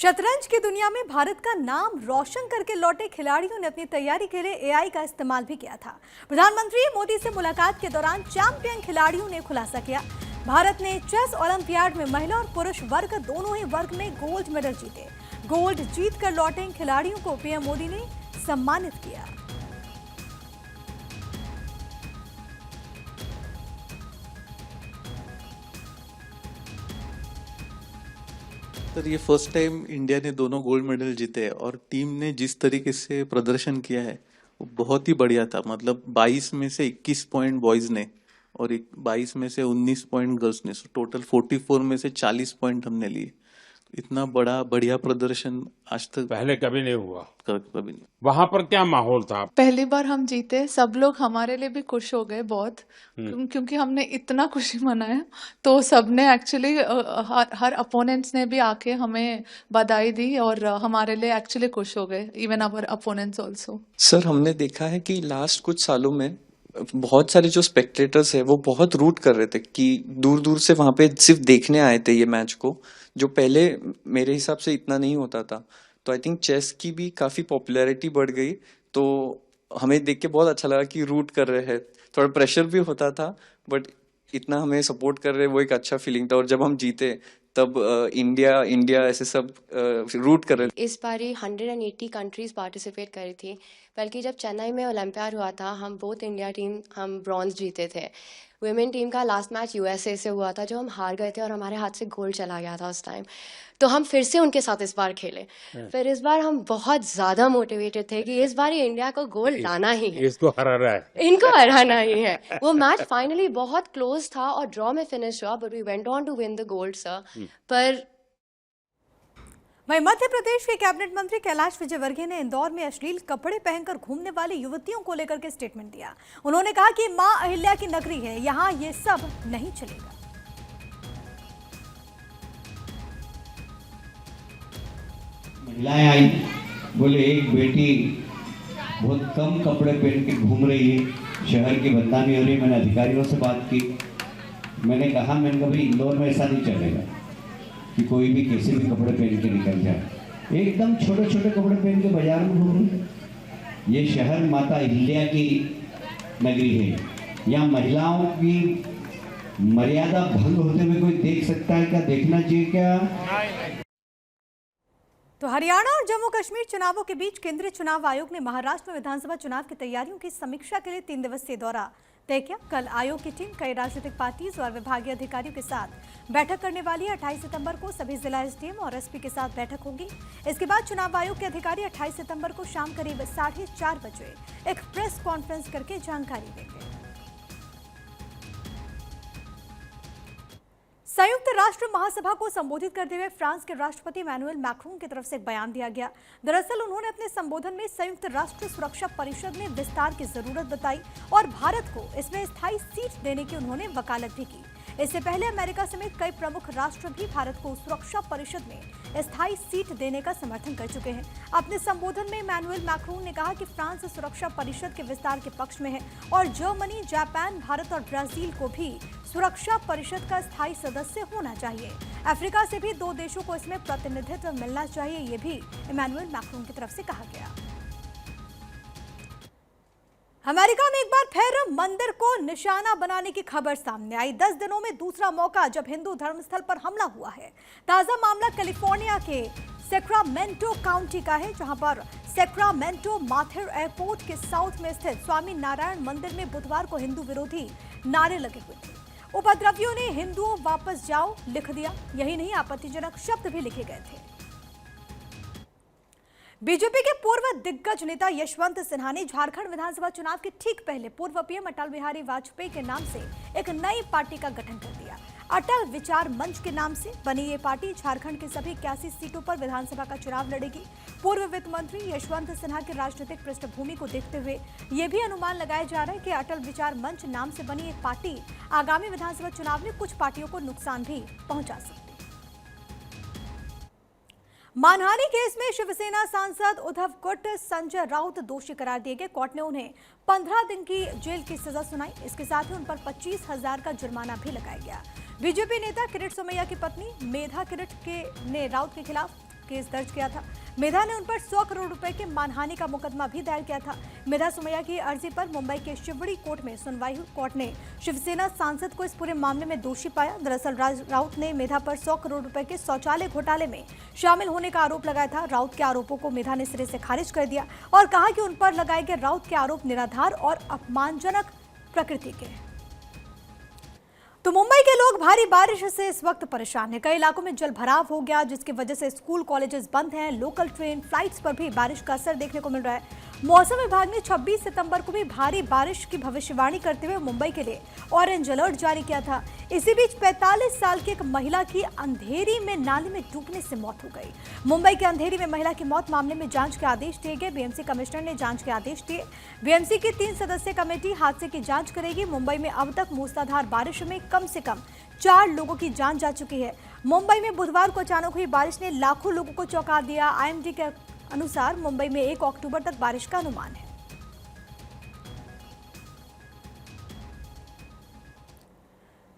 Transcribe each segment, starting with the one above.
शतरंज की दुनिया में भारत का नाम रोशन करके लौटे खिलाड़ियों ने अपनी तैयारी के लिए एआई का इस्तेमाल भी किया था। प्रधानमंत्री मोदी से मुलाकात के दौरान चैंपियन खिलाड़ियों ने खुलासा किया, भारत ने चेस ओलंपियाड में महिला और पुरुष वर्ग दोनों ही वर्ग में गोल्ड मेडल जीते। गोल्ड जीत कर लौटे इन खिलाड़ियों को पीएम मोदी ने सम्मानित किया। सर, ये फर्स्ट टाइम इंडिया ने दोनों गोल्ड मेडल जीते हैं और टीम ने जिस तरीके से प्रदर्शन किया है वो बहुत ही बढ़िया था। मतलब 22 में से 21 पॉइंट बॉयज ने और 22 में से 19 पॉइंट गर्ल्स ने, टोटल 44 में से 40 पॉइंट हमने लिए। इतना बड़ा बढ़िया प्रदर्शन आज तक पहले कभी नहीं हुआ। कभी नहीं। वहां पर क्या माहौल था? पहली बार हम जीते, सब लोग हमारे लिए भी खुश हो गए बहुत, क्योंकि हमने इतना खुशी मनाया। तो सबने एक्चुअली हर अपोनेंट्स ने भी आके हमें बधाई दी और हमारे लिए एक्चुअली खुश हो गए, even our opponents also. Sir, हमने देखा है कि लास्ट कुछ सालों में बहुत सारे जो स्पेक्टेटर्स है वो बहुत रूट कर रहे थे कि दूर दूर से वहां पे सिर्फ देखने आए थे ये मैच को, जो पहले मेरे हिसाब से इतना नहीं होता था। तो आई थिंक चेस की भी काफी पॉपुलैरिटी बढ़ गई, तो हमें देख के बहुत अच्छा लगा कि रूट कर रहे हैं। थोड़ा प्रेशर भी होता था, बट इतना हमें सपोर्ट कर रहे, वो एक अच्छा फीलिंग था। और जब हम जीते तब इंडिया ऐसे सब रूट कर रहे। इस बारी 180 कंट्रीज पार्टिसिपेट करी थी, बल्कि जब चेन्नई में ओलंपियाड हुआ था हम बोथ इंडिया टीम हम ब्रॉन्ज जीते थे। वुमेन टीम का लास्ट मैच यूएसए से हुआ था जो हम हार गए थे और हमारे हाथ से गोल्ड चला गया था उस टाइम। तो हम फिर से उनके साथ इस बार खेले। फिर इस बार हम बहुत ज्यादा मोटिवेटेड थे कि इस बार इंडिया को गोल्ड लाना ही है, इसको हराना है, इनको हराना ही है। वो मैच फाइनली बहुत क्लोज था और ड्रॉ में फिनिश हुआ, but we went on to win the gold sir. पर वहीं मध्य प्रदेश के कैबिनेट मंत्री कैलाश विजयवर्गीय ने इंदौर में अश्लील कपड़े पहनकर घूमने वाली युवतियों को लेकर के स्टेटमेंट दिया। उन्होंने कहा कि मां अहिल्या की नगरी है, यहां ये सब नहीं चलेगा। महिलाएं आई, बोले एक बेटी बहुत कम कपड़े पहन के घूम रही है, शहर की बदनामी हो रही है। मैंने अधिकारियों से बात की, मैंने कहा भाई इंदौर में ऐसा नहीं चलेगा कि कोई भी कैसे भी कपड़े पहन के निकल जाए। एकदम छोटे छोटे कपड़े पहन के बाजार में घूम रहे। ये शहर माता अहिल्या की नगरी है, यहाँ महिलाओं की मर्यादा भंग होते हुए कोई देख सकता है क्या? देखना चाहिए क्या? तो हरियाणा और जम्मू कश्मीर चुनावों के बीच केंद्रीय चुनाव आयोग ने महाराष्ट्र में विधानसभा चुनाव की तैयारियों की समीक्षा के लिए 3 दिवसीय दौरा तय किया। कल आयोग की टीम कई राजनीतिक पार्टीज और विभागीय अधिकारियों के साथ बैठक करने वाली है। 28 सितंबर को सभी जिला एसडीएम और एसपी के साथ बैठक होगी। इसके बाद चुनाव आयोग के अधिकारी 28 सितंबर को शाम करीब 4:30 बजे एक प्रेस कॉन्फ्रेंस करके जानकारी देंगे। संयुक्त राष्ट्र महासभा को संबोधित करते हुए फ्रांस के राष्ट्रपति इमैनुअल मैक्रोन की तरफ से एक बयान दिया गया। दरअसल उन्होंने अपने संबोधन में संयुक्त राष्ट्र सुरक्षा परिषद में विस्तार की जरूरत बताई और भारत को इसमें स्थायी सीट देने की उन्होंने वकालत भी की। इससे पहले अमेरिका समेत कई प्रमुख राष्ट्र भी भारत को सुरक्षा परिषद में स्थायी सीट देने का समर्थन कर चुके हैं। अपने संबोधन में इमैनुअल मैक्रोन ने कहा कि फ्रांस सुरक्षा परिषद के विस्तार के पक्ष में है और जर्मनी, जापान, भारत और ब्राजील को भी सुरक्षा परिषद का स्थायी सदस्य होना चाहिए। अफ्रीका से भी 2 देशों को इसमें प्रतिनिधित्व मिलना चाहिए, ये भी इमैनुअल मैक्रोन की तरफ से कहा गया। अमेरिका में एक बार फिर मंदिर को निशाना बनाने की खबर सामने आई। 10 दिनों में दूसरा मौका जब हिंदू धर्मस्थल पर हमला हुआ है। ताजा मामला कैलिफोर्निया के सैक्रामेंटो काउंटी का है, जहां पर सैक्रामेंटो माथेर एयरपोर्ट के साउथ में स्थित स्वामी नारायण मंदिर में बुधवार को हिंदू विरोधी नारे लगे हुए थे। उपद्रवियों ने हिंदुओं वापस जाओ लिख दिया। यही नहीं, आपत्तिजनक शब्द भी लिखे गए थे। बीजेपी के पूर्व दिग्गज नेता यशवंत सिन्हा ने झारखंड विधानसभा चुनाव के ठीक पहले पूर्व पीएम अटल बिहारी वाजपेयी के नाम से एक नई पार्टी का गठन कर दिया। अटल विचार मंच के नाम से बनी ये पार्टी झारखंड की सभी 81 सीटों पर विधानसभा का चुनाव लड़ेगी। पूर्व वित्त मंत्री यशवंत सिन्हा की राजनीतिक पृष्ठभूमि को देखते हुए ये भी अनुमान लगाया जा रहा है कि अटल विचार मंच नाम से बनी एक पार्टी आगामी विधानसभा चुनाव में कुछ पार्टियों को नुकसान भी पहुंचा सकती है। मानहानि केस में शिवसेना सांसद उद्धव गुट संजय राउत दोषी करार दिए गए। कोर्ट ने उन्हें 15 दिन की जेल की सजा सुनाई। इसके साथ ही उन पर 25,000 का जुर्माना भी लगाया गया। बीजेपी नेता किरीट सोमैया की पत्नी मेधा किरीट ने राउत के खिलाफ केस दर्ज किया था। मेधा ने उन पर 100 करोड़ रुपए के मानहानि का मुकदमा भी दायर किया था। मेधा सुमैया की अर्जी पर मुंबई के शिवड़ी कोर्ट में सुनवाई हुई। कोर्ट ने शिवसेना सांसद को इस पूरे मामले में दोषी पाया। दरअसल राउत ने मेधा पर 100 करोड़ रुपए के शौचालय घोटाले में शामिल होने का आरोप लगाया था। राउत के आरोपों को मेधा ने सिरे से खारिज कर दिया और कहा कि उन पर लगाए गए राउत के आरोप निराधार और अपमानजनक प्रकृति के हैं। तो मुंबई के लोग भारी बारिश से इस वक्त परेशान हैं। कई इलाकों में जल भराव हो गया, जिसकी वजह से स्कूल कॉलेजेस बंद हैं। लोकल ट्रेन फ्लाइट्स पर भी बारिश का असर देखने को मिल रहा है। मौसम विभाग ने 26 सितंबर को भी भारी बारिश की भविष्यवाणी करते हुए मुंबई के लिए ऑरेंज अलर्ट जारी किया था। इसी बीच 45 साल की एक महिला की अंधेरी में नाले में डूबने से मौत हो गई। मुंबई के अंधेरी में महिला की मौत मामले में जांच के आदेश दिए गए। बीएमसी कमिश्नर ने जांच के आदेश दिए। बीएमसी की 3 सदस्यीय कमेटी हादसे की जांच करेगी। मुंबई में अब तक मूसलाधार बारिश में कम से कम 4 लोगों की जान जा चुकी है। मुंबई में बुधवार को अचानक हुई बारिश ने लाखों लोगों को चौंका दिया। आईएमडी के अनुसार मुंबई में 1 अक्टूबर तक बारिश का अनुमान है।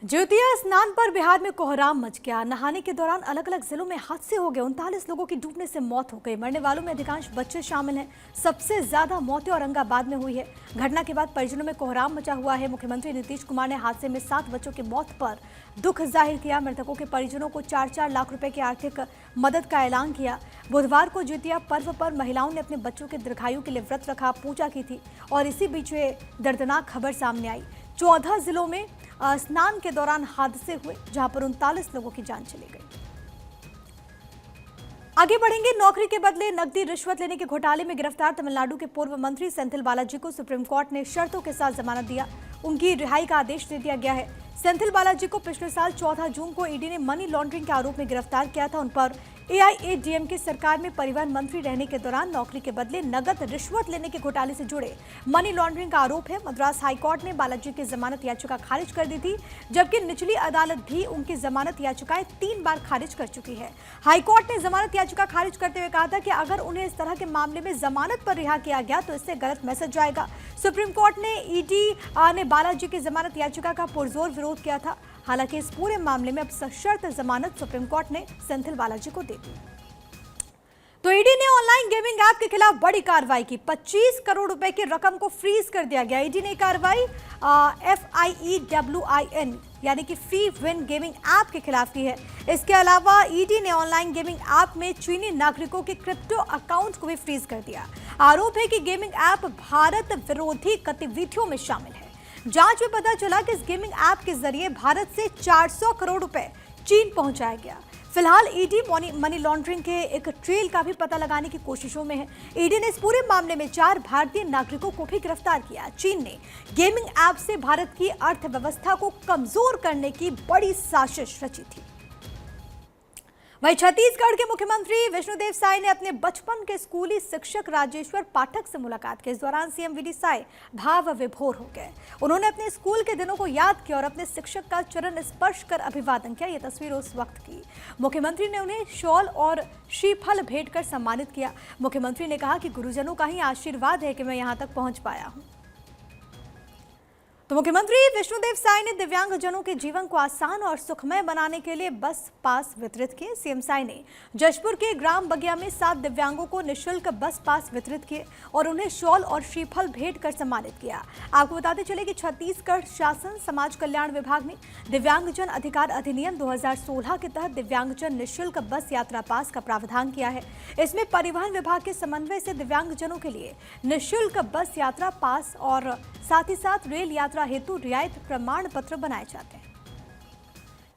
ज्योतिया स्नान पर बिहार में कोहराम मच गया। नहाने के दौरान अलग अलग जिलों में हादसे हो गए। 39 लोगों की डूबने से मौत हो गई। मरने वालों में अधिकांश बच्चे शामिल हैं। सबसे ज्यादा मौतें औरंगाबाद में हुई है। घटना के बाद परिजनों में कोहराम मचा हुआ है। मुख्यमंत्री नीतीश कुमार ने हादसे में 7 बच्चों की मौत पर दुख जाहिर किया। मृतकों के परिजनों को 4-4 लाख रुपए की आर्थिक मदद का ऐलान किया। बुधवार को ज्योतिया पर्व पर महिलाओं ने अपने बच्चों के दीर्घायु के लिए व्रत रखा, पूजा की थी और इसी बीच ये दर्दनाक खबर सामने आई। 14 जिलों में स्नान के दौरान हादसे हुए, जहां पर 39 लोगों की जान चली गई। आगे बढ़ेंगे। नौकरी के बदले नकदी रिश्वत लेने के घोटाले में गिरफ्तार तमिलनाडु के पूर्व मंत्री सेंथिल बालाजी को सुप्रीम कोर्ट ने शर्तों के साथ जमानत दिया। उनकी रिहाई का आदेश दे दिया गया है। सेंथिल बालाजी को पिछले साल 14 जून को ईडी ने मनी लॉन्ड्रिंग के आरोप में गिरफ्तार किया था। उन पर एआईएडीएमके सरकार में परिवहन मंत्री रहने के दौरान नौकरी के बदले नगद रिश्वत लेने के घोटाले से जुड़े मनी लॉन्ड्रिंग का आरोप है। मद्रास हाईकोर्ट ने बालाजी की जमानत याचिका खारिज कर दी थी, जबकि निचली अदालत भी उनकी जमानत याचिकाएं 3 बार खारिज कर चुकी है। हाईकोर्ट ने जमानत याचिका खारिज करते हुए कहा था कि अगर उन्हें इस तरह के मामले में जमानत पर रिहा किया गया तो इससे गलत मैसेज जाएगा। सुप्रीम कोर्ट ने ईडी ने बालाजी की जमानत याचिका का पुरजोर विरोध किया था। हालांकि इस पूरे मामले में अब सशर्त जमानत सुप्रीम कोर्ट ने सेंथिल बालाजी को दे दी। तो ईडी ने ऑनलाइन गेमिंग ऐप के खिलाफ बड़ी कार्रवाई की। 25 करोड़ रुपए की रकम को फ्रीज कर दिया गया। ईडी ने कार्रवाई FIEWIN यानी कि फ्री विन गेमिंग ऐप के खिलाफ की है। इसके अलावा ईडी ने ऑनलाइन गेमिंग ऐप में चीनी नागरिकों के क्रिप्टो अकाउंट को भी फ्रीज कर दिया। आरोप है कि गेमिंग ऐप भारत विरोधी गतिविधियों में शामिल है। जांच में पता चला कि इस गेमिंग ऐप के जरिए भारत से 400 करोड़ रुपए चीन पहुंचाया गया। फिलहाल ईडी मनी लॉन्ड्रिंग के एक ट्रेल का भी पता लगाने की कोशिशों में है। ईडी ने इस पूरे मामले में 4 भारतीय नागरिकों को भी गिरफ्तार किया। चीन ने गेमिंग ऐप से भारत की अर्थव्यवस्था को कमजोर करने की बड़ी साजिश रची थी। वहीं छत्तीसगढ़ के मुख्यमंत्री विष्णुदेव साय ने अपने बचपन के स्कूली शिक्षक राजेश्वर पाठक से मुलाकात की। इस दौरान सीएम वीडी साय भाव विभोर हो गए। उन्होंने अपने स्कूल के दिनों को याद किया और अपने शिक्षक का चरण स्पर्श कर अभिवादन किया। यह तस्वीर उस वक्त की। मुख्यमंत्री ने उन्हें शॉल और श्रीफल भेंट कर सम्मानित किया। मुख्यमंत्री ने कहा कि गुरुजनों का ही आशीर्वाद है कि मैं यहाँ तक पहुंच पाया हूँ। तो मुख्यमंत्री विष्णुदेव साय ने दिव्यांगजनों के जीवन को आसान और सुखमय बनाने के लिए बस पास वितरित किए। सीएम साय ने जशपुर के ग्राम बगिया में 7 दिव्यांगों को निःशुल्क बस पास वितरित किए और उन्हें शॉल और श्रीफल भेंट कर सम्मानित किया। आपको बताते चले कि छत्तीसगढ़ शासन समाज कल्याण विभाग ने दिव्यांगजन अधिकार अधिनियम 2016 के तहत दिव्यांगजन निःशुल्क बस यात्रा पास का प्रावधान किया है। इसमें परिवहन विभाग के समन्वय से दिव्यांगजनों के लिए निःशुल्क बस यात्रा पास और साथ ही साथ रेल यात्रा हेतु रियायत प्रमाण पत्र बनाए जाते हैं।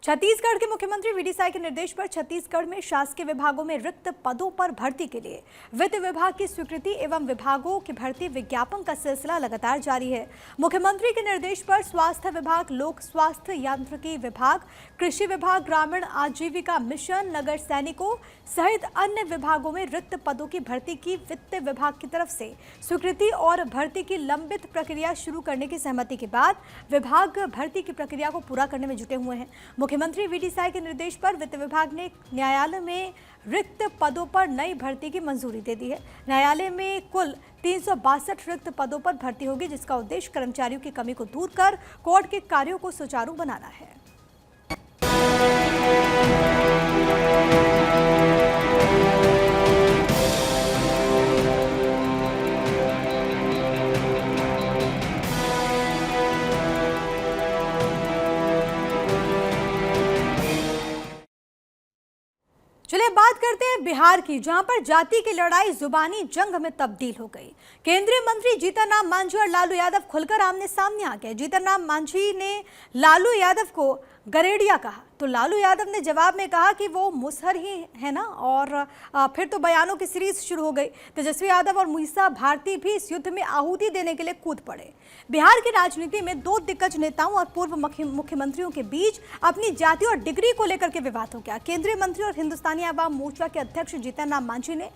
छत्तीसगढ़ के मुख्यमंत्री वीडी साय के निर्देश पर छत्तीसगढ़ में शासकीय विभागों में रिक्त पदों पर भर्ती के लिए वित्त विभाग की स्वीकृति एवं विभागों की भर्ती विज्ञापन का सिलसिला लगातार जारी है। मुख्यमंत्री के निर्देश पर स्वास्थ्य विभाग, लोक स्वास्थ्य यांत्रिकी विभाग, कृषि विभाग, ग्रामीण आजीविका मिशन, नगर सैनिकों सहित अन्य विभागों में रिक्त पदों की भर्ती की वित्त विभाग की तरफ से स्वीकृति और भर्ती की लंबित प्रक्रिया शुरू करने की सहमति के बाद विभाग भर्ती की प्रक्रिया को पूरा करने में जुटे हुए हैं। मुख्यमंत्री वीडी साय के निर्देश पर वित्त विभाग ने न्यायालय में रिक्त पदों पर नई भर्ती की मंजूरी दे दी है। न्यायालय में कुल 362 रिक्त पदों पर भर्ती होगी, जिसका उद्देश्य कर्मचारियों की कमी को दूर कर कोर्ट के कार्यों को सुचारू बनाना है। बात करते हैं बिहार की, जहां पर जाति की लड़ाई जुबानी जंग में तब्दील हो गई। केंद्रीय मंत्री जीतन राम मांझी और लालू यादव खुलकर आमने सामने आ गए। जीतन राम मांझी ने लालू यादव को गरेड़िया कहा तो लालू यादव ने जवाब में कहा कि वो मुसहर ही है ना, और फिर तो बयानों की सीरीज शुरू हो गई। तेजस्वी यादव और मीसा भारती भी इस युद्ध में आहुति देने के लिए कूद पड़े। बिहार की राजनीति में दो दिग्गज नेताओं और पूर्व मुख्यमंत्रियों के बीच अपनी जाति और डिग्री को लेकर के विवाद हो गया। केंद्रीय मंत्री और हिंदुस्तानी अवाम मोर्चा के अध्यक्ष जीतन राम मांझी ने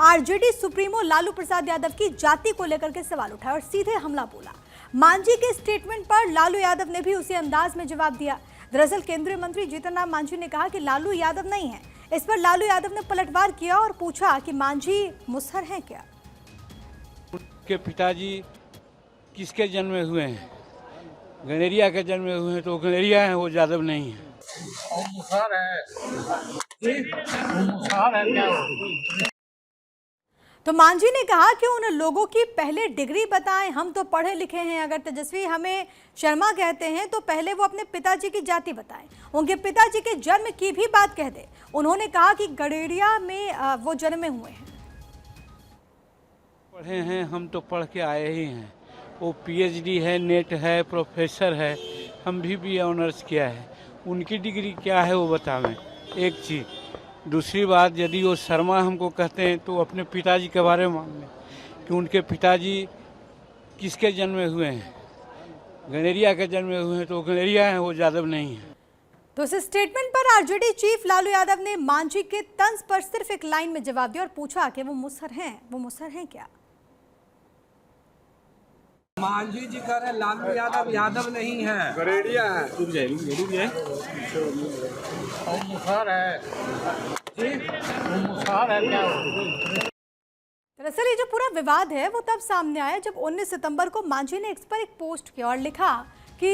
आरजेडी सुप्रीमो लालू प्रसाद यादव की जाति को लेकर के सवाल उठाया और सीधे हमला बोला। मांझी के स्टेटमेंट पर लालू यादव ने भी उसी अंदाज में जवाब दिया। दरअसल केंद्रीय मंत्री जीतन राम मांझी ने कहा कि लालू यादव नहीं है। इस पर लालू यादव ने पलटवार किया और पूछा कि मांझी मुसहर हैं क्या। उनके पिताजी किसके जन्मे हुए हैं? गनेरिया के जन्मे हुए हैं, तो गनेरिया हैं, वो यादव नहीं है। तो मांझी ने कहा कि उन लोगों की पहले डिग्री बताएं, हम तो पढ़े लिखे हैं। अगर तेजस्वी हमें शर्मा कहते हैं तो पहले वो अपने पिताजी की जाति बताएं, उनके पिताजी के जन्म की भी बात कह दे। उन्होंने कहा कि गडेरिया में वो जन्मे हुए हैं। पढ़े हैं, हम तो पढ़ के आए ही हैं। वो पीएचडी है, नेट है, प्रोफेसर है, हम भी ऑनर्स किया है। उनकी डिग्री क्या है वो बतावें, एक चीज़। दूसरी बात, यदि वो शर्मा हमको कहते हैं तो अपने पिताजी के बारे में मांगे कि उनके पिताजी किसके जन्मे हुए हैं? गनेरिया के जन्मे हुए हैं, तो गनेरिया हैं, वो यादव नहीं है। तो इस स्टेटमेंट पर आरजेडी चीफ लालू यादव ने मांझी के तंज पर सिर्फ एक लाइन में जवाब दिया और पूछा कि वो मुसहर हैं क्या। मांझी जी कह रहे लालू यादव यादव नहीं है, गरेड़िया है। रुक जाए मुसहर है जी, मुसहर है क्या? दरअसल ये जो पूरा विवाद है वो तब सामने आया जब 19 सितंबर को मांझी ने इस पर एक पोस्ट किया और लिखा कि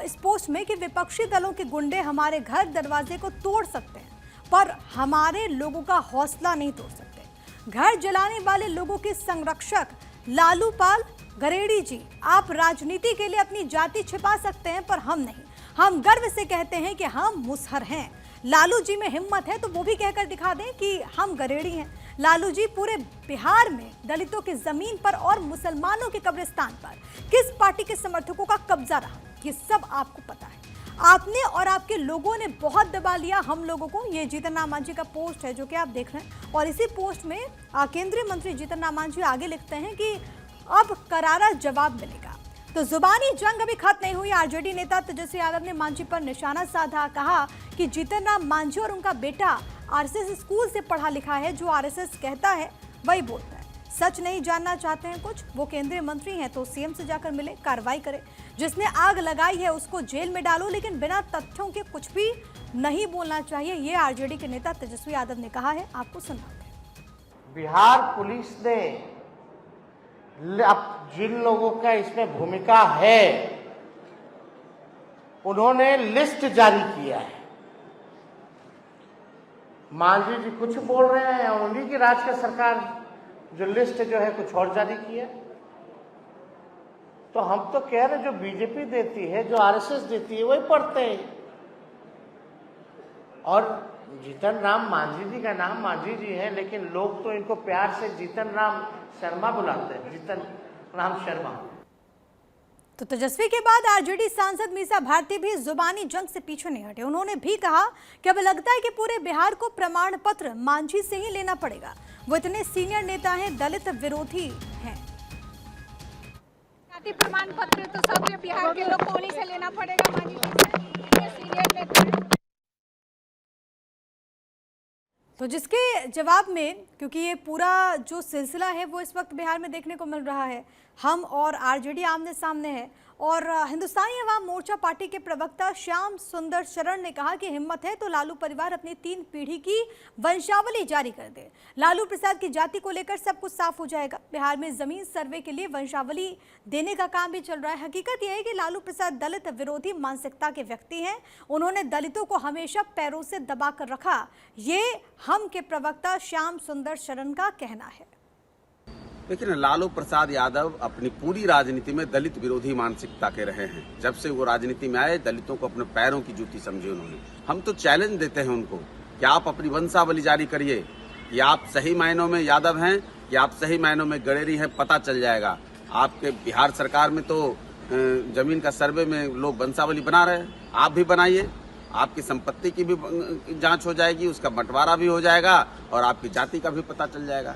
इस पोस्ट में कि विपक्षी दलों के गुंडे हमारे घर दरवाजे को तोड़ सकते हैं पर हमारे लोगों का हौसला नहीं तोड़ सकते। घर जलाने वाले लोगों के संरक्षक लालू पाल गरेड़ी जी, आप राजनीति के लिए अपनी जाति छिपा सकते हैं पर हम नहीं। हम गर्व से कहते हैं कि हम मुसहर हैं। लालू जी में हिम्मत है तो वो भी कहकर दिखा दें कि हम गरेड़ी हैं। लालू जी पूरे बिहार में दलितों की जमीन पर और मुसलमानों के कब्रिस्तान पर किस पार्टी के समर्थकों का कब्जा रहा, ये सब आपको पता है। आपने और आपके लोगों ने बहुत दबा लिया हम लोगों को। ये जीतन राम मांझी का पोस्ट है जो कि आप देख रहे हैं और इसी पोस्ट में केंद्रीय मंत्री जीतन राम मांझी आगे लिखते हैं कि अब करारा जवाब मिलेगा। तो जुबानी जंग अभी खत्म नहीं हुई। आरजेडी नेता तेजस्वी यादव ने मांझी पर निशाना साधा, कहा कि जीतन राम मांझी और उनका बेटा आरएसएस स्कूल से पढ़ा लिखा है, जो आरएसएस कहता है वही बोलता है। सच नहीं जानना चाहते हैं कुछ, वो केंद्रीय मंत्री हैं तो सीएम से जाकर मिले, कार्रवाई करे। जिसने आग लगाई है उसको जेल में डालो, लेकिन बिना तथ्यों के कुछ भी नहीं बोलना चाहिए। ये आरजेडी के नेता तेजस्वी यादव ने कहा है, आपको सुनाते हैं। बिहार पुलिस ने अब जिन लोगों का इसमें भूमिका है उन्होंने लिस्ट जारी किया है। मांझी जी कुछ बोल रहे हैं और उन्हीं की राज की सरकार जो लिस्ट जो है कुछ और जारी किया। तो हम तो कह रहे जो बीजेपी देती है, जो आरएसएस देती है वही पढ़ते हैं। और जीतन राम मांझी जी का नाम मांझी जी है, लेकिन लोग तो इनको प्यार से जीतन राम शर्मा बुलाते हैं, जीतन राम शर्मा। तो तेजस्वी के बाद आरजेडी सांसद मीसा भारती भी जुबानी जंग से पीछे नहीं हटे। उन्होंने भी कहा कि अब लगता है कि पूरे बिहार को प्रमाण पत्र मांझी से ही लेना पड़ेगा। वो इतने सीनियर नेता हैं, दलित विरोधी हैं। जाति प्रमाण पत्र तो सब बिहार के लोग को उन्हीं से लेना पड़ेगा, मांझी जी से। ये सीनियर नेता हैं। तो जिसके जवाब में, क्योंकि ये पूरा जो सिलसिला है वो इस वक्त बिहार में देखने को मिल रहा है, हम और आरजेडी आमने सामने है और हिंदुस्तानी अवाम मोर्चा पार्टी के प्रवक्ता श्याम सुंदर शरण ने कहा कि हिम्मत है तो लालू परिवार अपनी 3 पीढ़ी की वंशावली जारी कर दे। लालू प्रसाद की जाति को लेकर सब कुछ साफ हो जाएगा। बिहार में जमीन सर्वे के लिए वंशावली देने का काम भी चल रहा है। हकीकत यह है कि लालू प्रसाद दलित विरोधी मानसिकता के व्यक्ति हैं। उन्होंने दलितों को हमेशा पैरों से दबा कर रखा, ये हम के प्रवक्ता श्याम सुंदर शरण का कहना है। लेकिन लालू प्रसाद यादव अपनी पूरी राजनीति में दलित विरोधी मानसिकता के रहे हैं। जब से वो राजनीति में आए, दलितों को अपने पैरों की जूती समझे उन्होंने। हम तो चैलेंज देते हैं उनको कि आप अपनी वंशावली जारी करिए कि आप सही मायनों में यादव हैं कि आप सही मायनों में गडेरी हैं, पता चल जाएगा। आपके बिहार सरकार में तो जमीन का सर्वे में लोग वंशावली बना रहे हैं, आप भी बनाइए। आपकी संपत्ति की भी जांच हो जाएगी, उसका बंटवारा भी हो जाएगा और आपकी जाति का भी पता चल जाएगा।